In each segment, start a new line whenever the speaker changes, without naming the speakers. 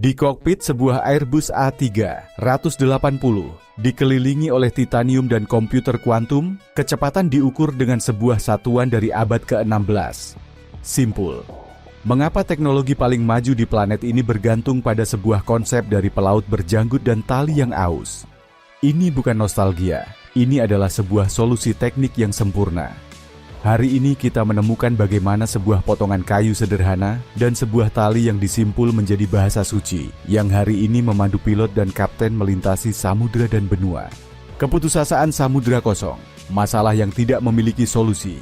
Di kokpit sebuah Airbus A380, dikelilingi oleh titanium dan komputer kuantum, kecepatan diukur dengan sebuah satuan dari abad ke-16. Simpul. Mengapa teknologi paling maju di planet ini bergantung pada sebuah konsep dari pelaut berjanggut dan tali yang aus? Ini bukan nostalgia, ini adalah sebuah solusi teknik yang sempurna. Hari ini kita menemukan bagaimana sebuah potongan kayu sederhana dan sebuah tali yang disimpul menjadi bahasa suci, yang hari ini memandu pilot dan kapten melintasi samudera dan benua. Keputusasaan samudera kosong, masalah yang tidak memiliki solusi.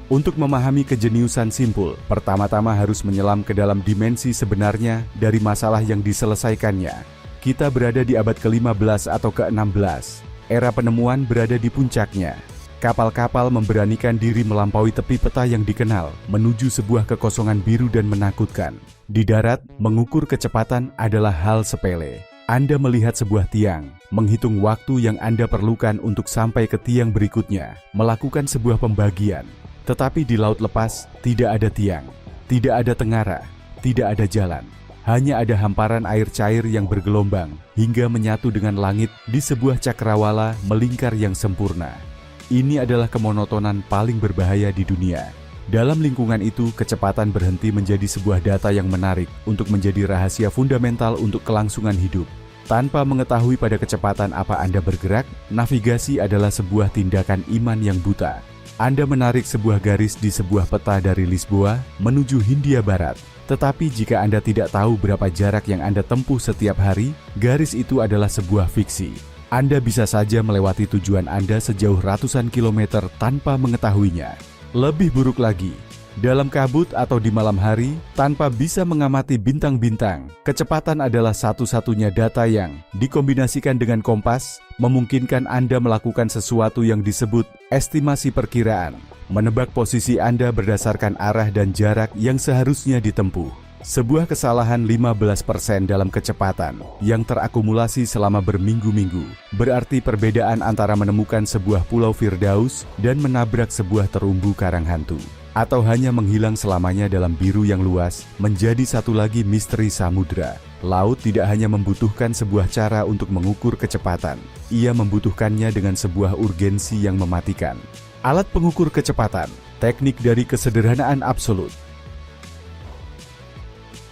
Untuk memahami kejeniusan simpul, pertama-tama harus menyelam ke dalam dimensi sebenarnya dari masalah yang diselesaikannya. Kita berada di abad ke-15 atau ke-16, era penemuan berada di puncaknya. Kapal-kapal memberanikan diri melampaui tepi peta yang dikenal, menuju sebuah kekosongan biru dan menakutkan. Di darat, mengukur kecepatan adalah hal sepele. Anda melihat sebuah tiang, menghitung waktu yang Anda perlukan untuk sampai ke tiang berikutnya, melakukan sebuah pembagian. Tetapi di laut lepas, tidak ada tiang, tidak ada tengara, tidak ada jalan. Hanya ada hamparan air cair yang bergelombang, hingga menyatu dengan langit di sebuah cakrawala melingkar yang sempurna. Ini adalah kemonotonan paling berbahaya di dunia. Dalam lingkungan itu, kecepatan berhenti menjadi sebuah data yang menarik untuk menjadi rahasia fundamental untuk kelangsungan hidup. Tanpa mengetahui pada kecepatan apa Anda bergerak, navigasi adalah sebuah tindakan iman yang buta. Anda menarik sebuah garis di sebuah peta dari Lisboa menuju Hindia Barat. Tetapi jika Anda tidak tahu berapa jarak yang Anda tempuh setiap hari, garis itu adalah sebuah fiksi. Anda bisa saja melewati tujuan Anda sejauh ratusan kilometer tanpa mengetahuinya. Lebih buruk lagi, dalam kabut atau di malam hari, tanpa bisa mengamati bintang-bintang, kecepatan adalah satu-satunya data yang, dikombinasikan dengan kompas, memungkinkan Anda melakukan sesuatu yang disebut estimasi perkiraan, menebak posisi Anda berdasarkan arah dan jarak yang seharusnya ditempuh. Sebuah kesalahan 15% dalam kecepatan yang terakumulasi selama berminggu-minggu berarti perbedaan antara menemukan sebuah pulau Firdaus dan menabrak sebuah terumbu karang hantu, atau hanya menghilang selamanya dalam biru yang luas. Menjadi satu lagi misteri samudra. Laut tidak hanya membutuhkan sebuah cara untuk mengukur kecepatan, ia membutuhkannya dengan sebuah urgensi yang mematikan. Alat pengukur kecepatan, teknik dari kesederhanaan absolut.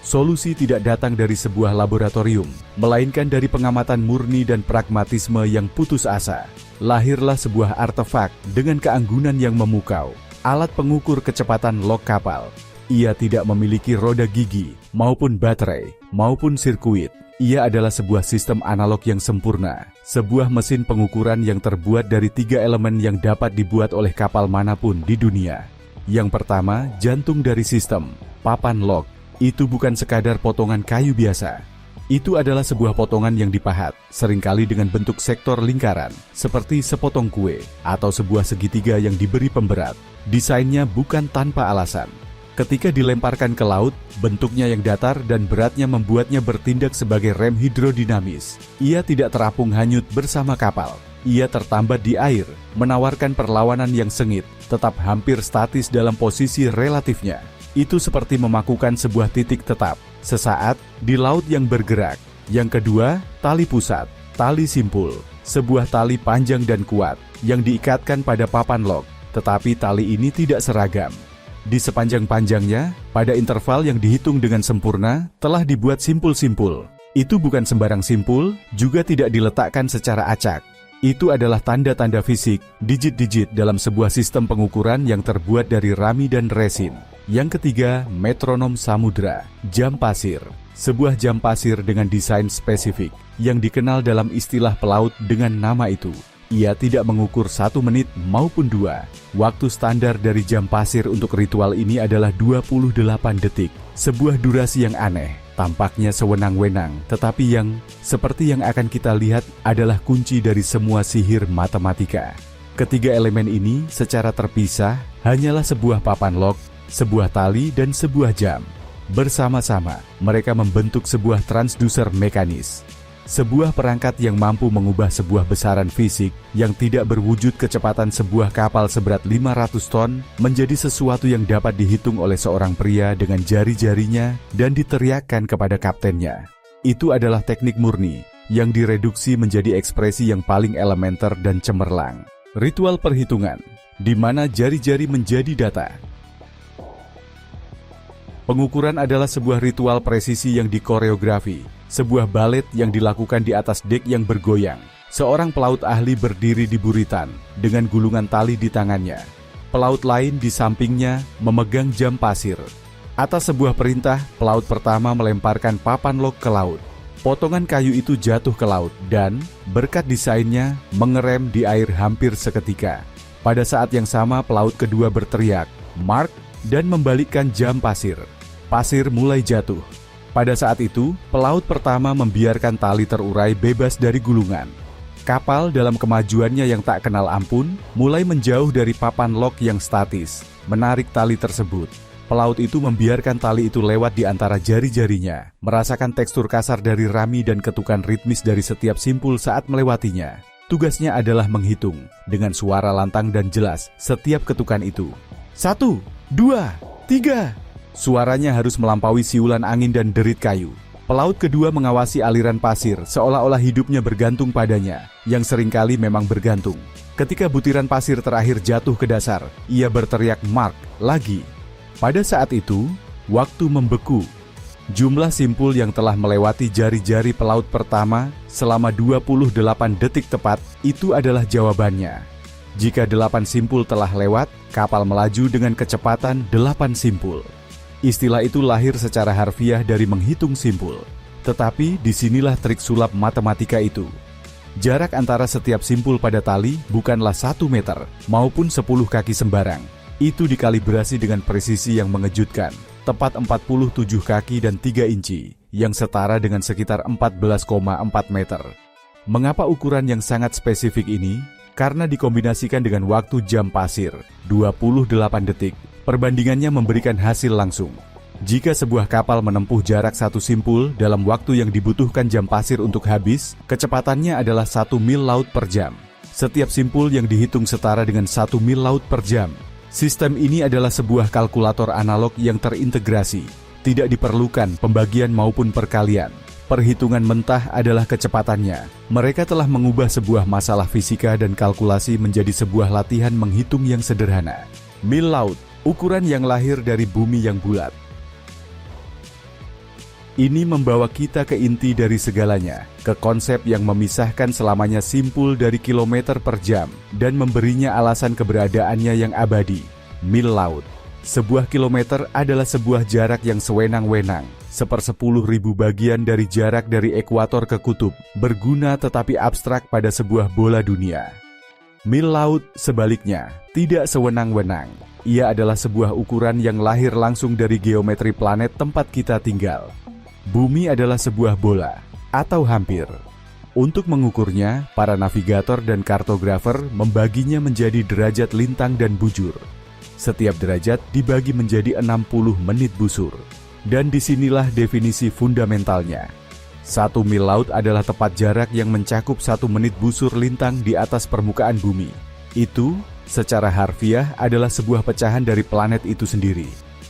Solusi tidak datang dari sebuah laboratorium, melainkan dari pengamatan murni dan pragmatisme yang putus asa. Lahirlah sebuah artefak dengan keanggunan yang memukau, alat pengukur kecepatan log kapal. Ia tidak memiliki roda gigi, maupun baterai, maupun sirkuit. Ia adalah sebuah sistem analog yang sempurna, sebuah mesin pengukuran yang terbuat dari 3 elemen yang dapat dibuat oleh kapal manapun di dunia. Yang pertama, jantung dari sistem, papan log. Itu bukan sekadar potongan kayu biasa. Itu adalah sebuah potongan yang dipahat, seringkali dengan bentuk sektor lingkaran, seperti sepotong kue, atau sebuah segitiga yang diberi pemberat. Desainnya bukan tanpa alasan. Ketika dilemparkan ke laut, bentuknya yang datar dan beratnya membuatnya bertindak sebagai rem hidrodinamis. Ia tidak terapung hanyut bersama kapal. Ia tertambat di air, menawarkan perlawanan yang sengit, tetap hampir statis dalam posisi relatifnya. Itu seperti memakukan sebuah titik tetap, sesaat, di laut yang bergerak. Yang kedua, tali pusat, tali simpul, sebuah tali panjang dan kuat, yang diikatkan pada papan log. Tetapi tali ini tidak seragam. Di sepanjang-panjangnya, pada interval yang dihitung dengan sempurna, telah dibuat simpul-simpul. Itu bukan sembarang simpul, juga tidak diletakkan secara acak. Itu adalah tanda-tanda fisik, digit-digit dalam sebuah sistem pengukuran yang terbuat dari rami dan resin. Yang ketiga, metronom samudra, jam pasir. Sebuah jam pasir dengan desain spesifik, yang dikenal dalam istilah pelaut dengan nama itu. Ia tidak mengukur 1 menit maupun 2. Waktu standar dari jam pasir untuk ritual ini adalah 28 detik. Sebuah durasi yang aneh, tampaknya sewenang-wenang, tetapi yang, seperti yang akan kita lihat, adalah kunci dari semua sihir matematika. Ketiga elemen ini secara terpisah hanyalah sebuah papan log, sebuah tali dan sebuah jam. Bersama-sama, mereka membentuk sebuah transducer mekanis. Sebuah perangkat yang mampu mengubah sebuah besaran fisik yang tidak berwujud kecepatan sebuah kapal seberat 500 ton menjadi sesuatu yang dapat dihitung oleh seorang pria dengan jari-jarinya dan diteriakkan kepada kaptennya. Itu adalah teknik murni yang direduksi menjadi ekspresi yang paling elementer dan cemerlang. Ritual perhitungan, di mana jari-jari menjadi data. Pengukuran adalah sebuah ritual presisi yang dikoreografi, sebuah balet yang dilakukan di atas dek yang bergoyang. Seorang pelaut ahli berdiri di buritan dengan gulungan tali di tangannya. Pelaut lain di sampingnya memegang jam pasir. Atas sebuah perintah, pelaut pertama melemparkan papan log ke laut. Potongan kayu itu jatuh ke laut dan, berkat desainnya, mengerem di air hampir seketika. Pada saat yang sama, pelaut kedua berteriak, "Mark!" dan membalikkan jam pasir. Pasir mulai jatuh. Pada saat itu, pelaut pertama membiarkan tali terurai bebas dari gulungan. Kapal dalam kemajuannya yang tak kenal ampun, mulai menjauh dari papan log yang statis, menarik tali tersebut. Pelaut itu membiarkan tali itu lewat di antara jari-jarinya, merasakan tekstur kasar dari rami dan ketukan ritmis dari setiap simpul saat melewatinya. Tugasnya adalah menghitung, dengan suara lantang dan jelas, setiap ketukan itu. 1, 2, 3. Suaranya harus melampaui siulan angin dan derit kayu. Pelaut kedua mengawasi aliran pasir, seolah-olah hidupnya bergantung padanya, yang seringkali memang bergantung. Ketika butiran pasir terakhir jatuh ke dasar, ia berteriak "Mark" lagi. Pada saat itu, waktu membeku. Jumlah simpul yang telah melewati jari-jari pelaut pertama selama 28 detik tepat, itu adalah jawabannya. Jika 8 simpul telah lewat, kapal melaju dengan kecepatan 8 simpul. Istilah itu lahir secara harfiah dari menghitung simpul. Tetapi disinilah trik sulap matematika itu. Jarak antara setiap simpul pada tali bukanlah 1 meter maupun 10 kaki sembarang. Itu dikalibrasi dengan presisi yang mengejutkan, tepat 47 kaki dan 3 inci, yang setara dengan sekitar 14,4 meter. Mengapa ukuran yang sangat spesifik ini? Karena dikombinasikan dengan waktu jam pasir, 28 detik, perbandingannya memberikan hasil langsung. Jika sebuah kapal menempuh jarak 1 simpul dalam waktu yang dibutuhkan jam pasir untuk habis, kecepatannya adalah 1 mil laut per jam. Setiap simpul yang dihitung setara dengan 1 mil laut per jam. Sistem ini adalah sebuah kalkulator analog yang terintegrasi. Tidak diperlukan pembagian maupun perkalian. Perhitungan mentah adalah kecepatannya. Mereka telah mengubah sebuah masalah fisika dan kalkulasi menjadi sebuah latihan menghitung yang sederhana. Mil laut, ukuran yang lahir dari bumi yang bulat. Ini membawa kita ke inti dari segalanya, ke konsep yang memisahkan selamanya simpul dari kilometer per jam dan memberinya alasan keberadaannya yang abadi. Mil laut. Sebuah kilometer adalah sebuah jarak yang sewenang-wenang, 1/10.000 bagian dari jarak dari ekuator ke kutub, berguna tetapi abstrak pada sebuah bola dunia. Mil laut, sebaliknya, tidak sewenang-wenang. Ia adalah sebuah ukuran yang lahir langsung dari geometri planet tempat kita tinggal. Bumi adalah sebuah bola, atau hampir. Untuk mengukurnya, para navigator dan kartografer membaginya menjadi derajat lintang dan bujur. Setiap derajat dibagi menjadi 60 menit busur. Dan disinilah definisi fundamentalnya. 1 mil laut adalah tepat jarak yang mencakup 1 menit busur lintang di atas permukaan bumi. Itu, secara harfiah, adalah sebuah pecahan dari planet itu sendiri.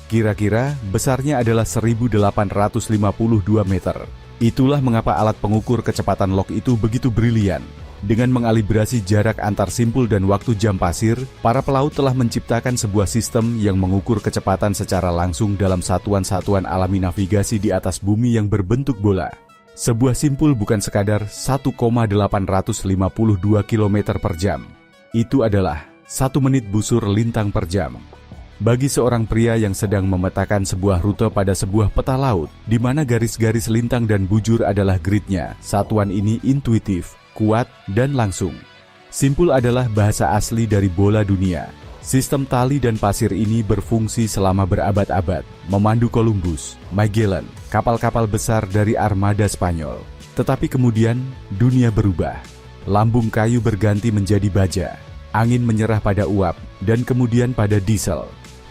Kira-kira besarnya adalah 1852 meter. Itulah mengapa alat pengukur kecepatan log itu begitu brilian. Dengan mengalibrasi jarak antar simpul dan waktu jam pasir, para pelaut telah menciptakan sebuah sistem yang mengukur kecepatan secara langsung dalam satuan-satuan alami navigasi di atas bumi yang berbentuk bola. Sebuah simpul bukan sekadar 1,852 km per jam. Itu adalah 1 menit busur lintang per jam. Bagi seorang pria yang sedang memetakan sebuah rute pada sebuah peta laut, di mana garis-garis lintang dan bujur adalah gridnya, satuan ini intuitif, kuat, dan langsung. Simpul adalah bahasa asli dari bola dunia. Sistem tali dan pasir ini berfungsi selama berabad-abad, memandu Columbus, Magellan, kapal-kapal besar dari armada Spanyol. Tetapi kemudian, dunia berubah. Lambung kayu berganti menjadi baja. Angin menyerah pada uap, dan kemudian pada diesel.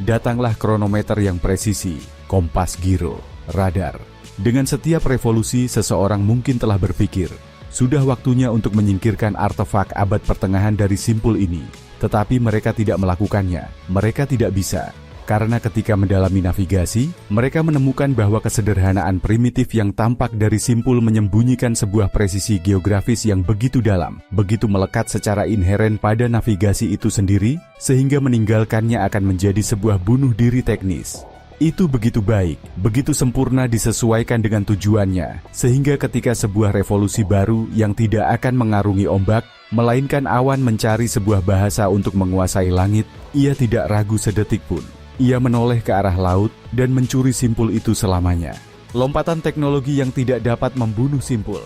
Datanglah kronometer yang presisi, kompas giro, radar. Dengan setiap revolusi, seseorang mungkin telah berpikir, sudah waktunya untuk menyingkirkan artefak abad pertengahan dari simpul ini. Tetapi mereka tidak melakukannya, mereka tidak bisa. Karena ketika mendalami navigasi, mereka menemukan bahwa kesederhanaan primitif yang tampak dari simpul menyembunyikan sebuah presisi geografis yang begitu dalam, begitu melekat secara inheren pada navigasi itu sendiri, sehingga meninggalkannya akan menjadi sebuah bunuh diri teknis. Itu begitu baik, begitu sempurna disesuaikan dengan tujuannya, sehingga ketika sebuah revolusi baru yang tidak akan mengarungi ombak, melainkan awan mencari sebuah bahasa untuk menguasai langit, ia tidak ragu sedetik pun. Ia menoleh ke arah laut dan mencuri simpul itu selamanya. Lompatan teknologi yang tidak dapat membunuh simpul.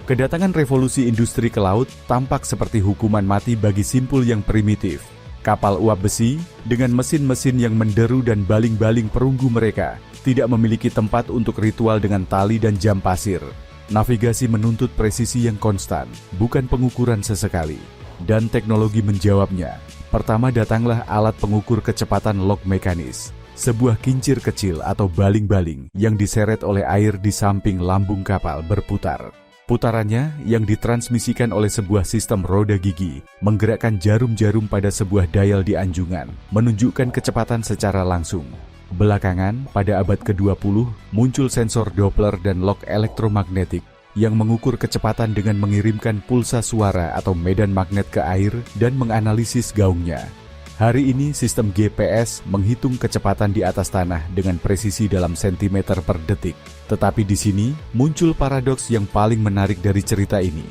Kedatangan revolusi industri ke laut tampak seperti hukuman mati bagi simpul yang primitif. Kapal uap besi dengan mesin-mesin yang menderu dan baling-baling perunggu mereka tidak memiliki tempat untuk ritual dengan tali dan jam pasir. Navigasi menuntut presisi yang konstan, bukan pengukuran sesekali. Dan teknologi menjawabnya. Pertama datanglah alat pengukur kecepatan log mekanis, sebuah kincir kecil atau baling-baling yang diseret oleh air di samping lambung kapal berputar. Putarannya yang ditransmisikan oleh sebuah sistem roda gigi, menggerakkan jarum-jarum pada sebuah dial di anjungan, menunjukkan kecepatan secara langsung. Belakangan, pada abad ke-20, muncul sensor Doppler dan log elektromagnetik yang mengukur kecepatan dengan mengirimkan pulsa suara atau medan magnet ke air dan menganalisis gaungnya. Hari ini sistem GPS menghitung kecepatan di atas tanah dengan presisi dalam sentimeter per detik. Tetapi di sini muncul paradoks yang paling menarik dari cerita ini.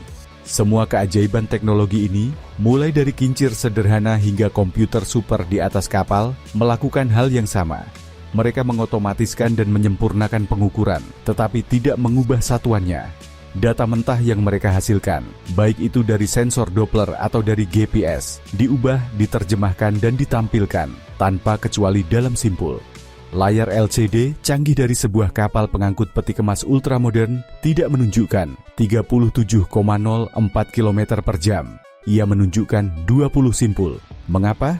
Semua keajaiban teknologi ini, mulai dari kincir sederhana hingga komputer super di atas kapal, melakukan hal yang sama. Mereka mengotomatiskan dan menyempurnakan pengukuran, tetapi tidak mengubah satuannya. Data mentah yang mereka hasilkan, baik itu dari sensor Doppler atau dari GPS, diubah, diterjemahkan, dan ditampilkan, tanpa kecuali dalam simpul. Layar LCD canggih dari sebuah kapal pengangkut peti kemas ultramodern tidak menunjukkan 37,04 km per jam. Ia menunjukkan 20 simpul. Mengapa?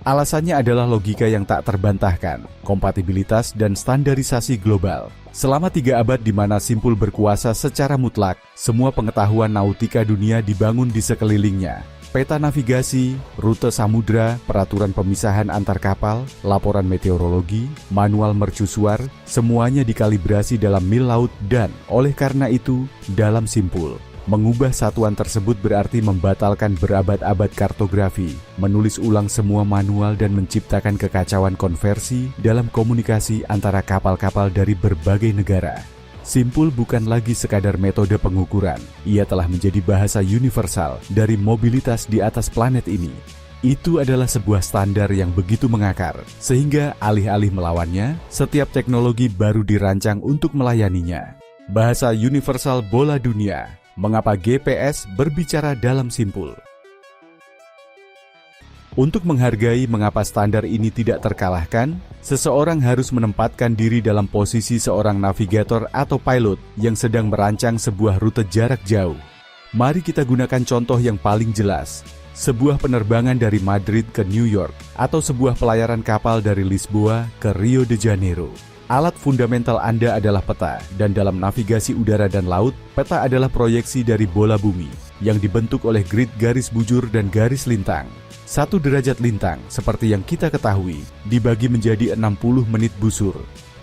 Alasannya adalah logika yang tak terbantahkan, kompatibilitas dan standarisasi global. Selama 3 abad di mana simpul berkuasa secara mutlak, semua pengetahuan nautika dunia dibangun di sekelilingnya. Peta navigasi, rute samudra, peraturan pemisahan antar kapal, laporan meteorologi, manual mercusuar, semuanya dikalibrasi dalam mil laut dan, oleh karena itu, dalam simpul. Mengubah satuan tersebut berarti membatalkan berabad-abad kartografi, menulis ulang semua manual dan menciptakan kekacauan konversi dalam komunikasi antara kapal-kapal dari berbagai negara. Simpul bukan lagi sekadar metode pengukuran, ia telah menjadi bahasa universal dari mobilitas di atas planet ini. Itu adalah sebuah standar yang begitu mengakar, sehingga alih-alih melawannya, setiap teknologi baru dirancang untuk melayaninya. Bahasa universal bola dunia. Mengapa GPS berbicara dalam simpul? Untuk menghargai mengapa standar ini tidak terkalahkan, seseorang harus menempatkan diri dalam posisi seorang navigator atau pilot yang sedang merancang sebuah rute jarak jauh. Mari kita gunakan contoh yang paling jelas, sebuah penerbangan dari Madrid ke New York, atau sebuah pelayaran kapal dari Lisboa ke Rio de Janeiro. Alat fundamental Anda adalah peta, dan dalam navigasi udara dan laut, peta adalah proyeksi dari bola bumi, yang dibentuk oleh grid garis bujur dan garis lintang. 1 derajat lintang, seperti yang kita ketahui, dibagi menjadi 60 menit busur,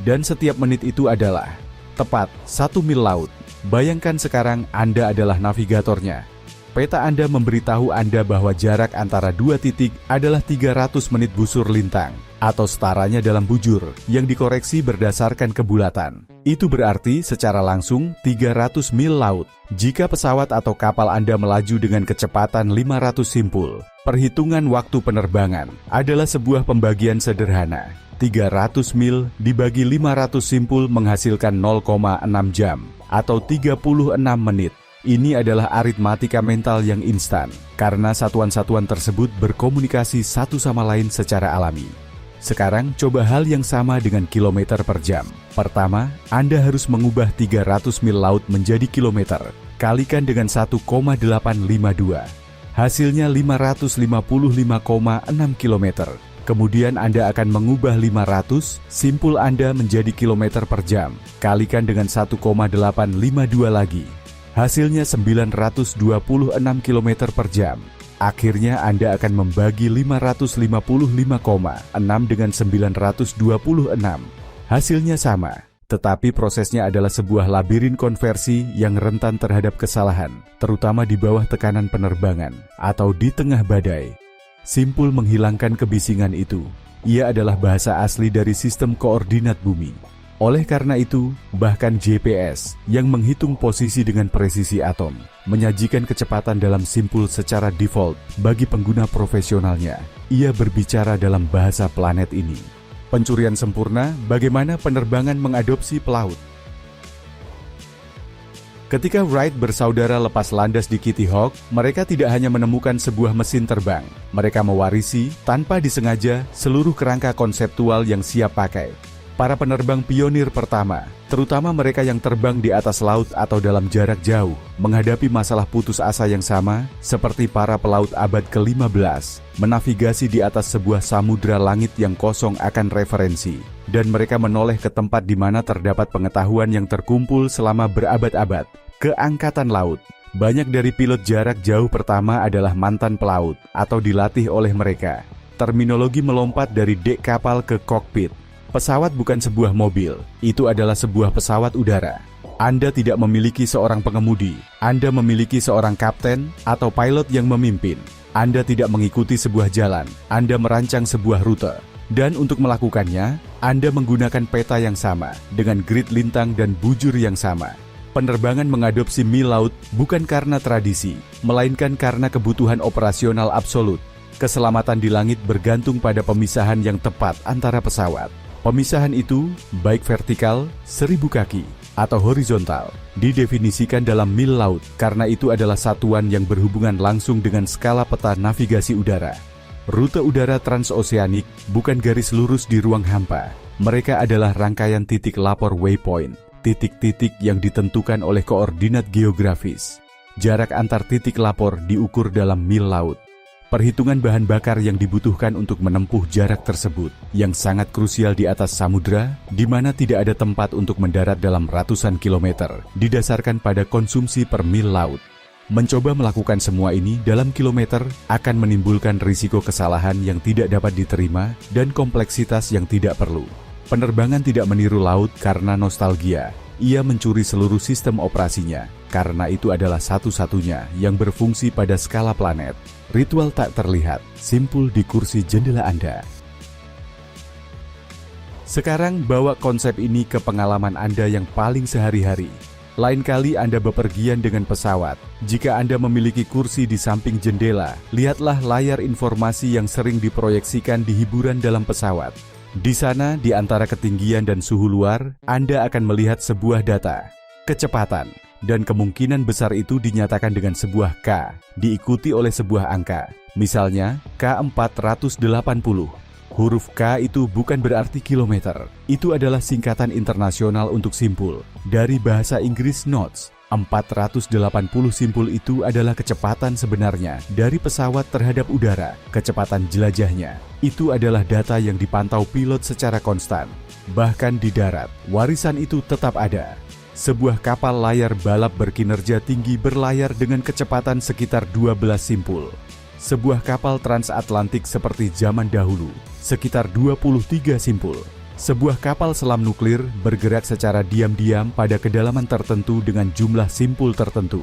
dan setiap menit itu adalah, tepat, 1 mil laut. Bayangkan sekarang Anda adalah navigatornya. Peta Anda memberitahu Anda bahwa jarak antara 2 titik adalah 300 menit busur lintang, atau setaranya dalam bujur, yang dikoreksi berdasarkan kebulatan. Itu berarti secara langsung 300 mil laut. Jika pesawat atau kapal Anda melaju dengan kecepatan 500 simpul, perhitungan waktu penerbangan adalah sebuah pembagian sederhana. 300 mil dibagi 500 simpul menghasilkan 0,6 jam, atau 36 menit. Ini adalah aritmatika mental yang instan, karena satuan-satuan tersebut berkomunikasi satu sama lain secara alami. Sekarang, coba hal yang sama dengan kilometer per jam. Pertama, Anda harus mengubah 300 mil laut menjadi kilometer, kalikan dengan 1,852. Hasilnya 555,6 kilometer. Kemudian Anda akan mengubah 500 simpul Anda menjadi kilometer per jam. Kalikan dengan 1,852 lagi. Hasilnya 926 km per jam. Akhirnya Anda akan membagi 555,6 dengan 926. Hasilnya sama, tetapi prosesnya adalah sebuah labirin konversi yang rentan terhadap kesalahan, terutama di bawah tekanan penerbangan atau di tengah badai. Simpul menghilangkan kebisingan itu. Ia adalah bahasa asli dari sistem koordinat bumi. Oleh karena itu, bahkan GPS yang menghitung posisi dengan presisi atom, menyajikan kecepatan dalam simpul secara default bagi pengguna profesionalnya. Ia berbicara dalam bahasa planet ini. Pencurian sempurna, bagaimana penerbangan mengadopsi pelaut. Ketika Wright bersaudara lepas landas di Kitty Hawk, mereka tidak hanya menemukan sebuah mesin terbang. Mereka mewarisi, tanpa disengaja, seluruh kerangka konseptual yang siap pakai. Para penerbang pionir pertama, terutama mereka yang terbang di atas laut atau dalam jarak jauh, menghadapi masalah putus asa yang sama seperti para pelaut abad ke-15, menavigasi di atas sebuah samudra langit yang kosong akan referensi, dan mereka menoleh ke tempat di mana terdapat pengetahuan yang terkumpul selama berabad-abad, ke angkatan laut. Banyak dari pilot jarak jauh pertama adalah mantan pelaut atau dilatih oleh mereka. Terminologi melompat dari dek kapal ke kokpit. Pesawat bukan sebuah mobil, itu adalah sebuah pesawat udara. Anda tidak memiliki seorang pengemudi, Anda memiliki seorang kapten atau pilot yang memimpin. Anda tidak mengikuti sebuah jalan, Anda merancang sebuah rute. Dan untuk melakukannya, Anda menggunakan peta yang sama, dengan grid lintang dan bujur yang sama. Penerbangan mengadopsi mil laut bukan karena tradisi, melainkan karena kebutuhan operasional absolut. Keselamatan di langit bergantung pada pemisahan yang tepat antara pesawat. Pemisahan itu, baik vertikal, 1000 kaki, atau horizontal, didefinisikan dalam mil laut karena itu adalah satuan yang berhubungan langsung dengan skala peta navigasi udara. Rute udara transoceanic bukan garis lurus di ruang hampa. Mereka adalah rangkaian titik lapor waypoint, titik-titik yang ditentukan oleh koordinat geografis. Jarak antar titik lapor diukur dalam mil laut. Perhitungan bahan bakar yang dibutuhkan untuk menempuh jarak tersebut, yang sangat krusial di atas samudra, di mana tidak ada tempat untuk mendarat dalam ratusan kilometer, didasarkan pada konsumsi per mil laut. Mencoba melakukan semua ini dalam kilometer akan menimbulkan risiko kesalahan yang tidak dapat diterima dan kompleksitas yang tidak perlu. Penerbangan tidak meniru laut karena nostalgia. Ia mencuri seluruh sistem operasinya, karena itu adalah satu-satunya yang berfungsi pada skala planet. Ritual tak terlihat, simpul di kursi jendela Anda. Sekarang bawa konsep ini ke pengalaman Anda yang paling sehari-hari. Lain kali Anda bepergian dengan pesawat. Jika Anda memiliki kursi di samping jendela, lihatlah layar informasi yang sering diproyeksikan di hiburan dalam pesawat. Di sana, di antara ketinggian dan suhu luar, Anda akan melihat sebuah data, kecepatan, dan kemungkinan besar itu dinyatakan dengan sebuah K, diikuti oleh sebuah angka, misalnya K480. Huruf K itu bukan berarti kilometer, itu adalah singkatan internasional untuk simpul, dari bahasa Inggris knots. 480 simpul itu adalah kecepatan sebenarnya dari pesawat terhadap udara, kecepatan jelajahnya. Itu adalah data yang dipantau pilot secara konstan. Bahkan di darat, warisan itu tetap ada. Sebuah kapal layar balap berkinerja tinggi berlayar dengan kecepatan sekitar 12 simpul. Sebuah kapal transatlantik seperti zaman dahulu, sekitar 23 simpul. Sebuah kapal selam nuklir bergerak secara diam-diam pada kedalaman tertentu dengan jumlah simpul tertentu.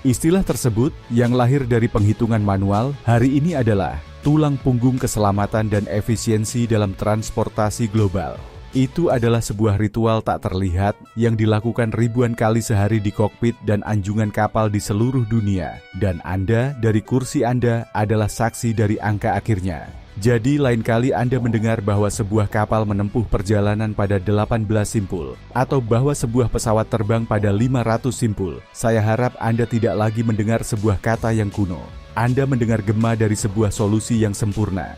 Istilah tersebut yang lahir dari penghitungan manual hari ini adalah tulang punggung keselamatan dan efisiensi dalam transportasi global. Itu adalah sebuah ritual tak terlihat yang dilakukan ribuan kali sehari di kokpit dan anjungan kapal di seluruh dunia. Dan Anda dari kursi Anda adalah saksi dari angka akhirnya. Jadi lain kali Anda mendengar bahwa sebuah kapal menempuh perjalanan pada 18 simpul, atau bahwa sebuah pesawat terbang pada 500 simpul, saya harap Anda tidak lagi mendengar sebuah kata yang kuno. Anda mendengar gema dari sebuah solusi yang sempurna.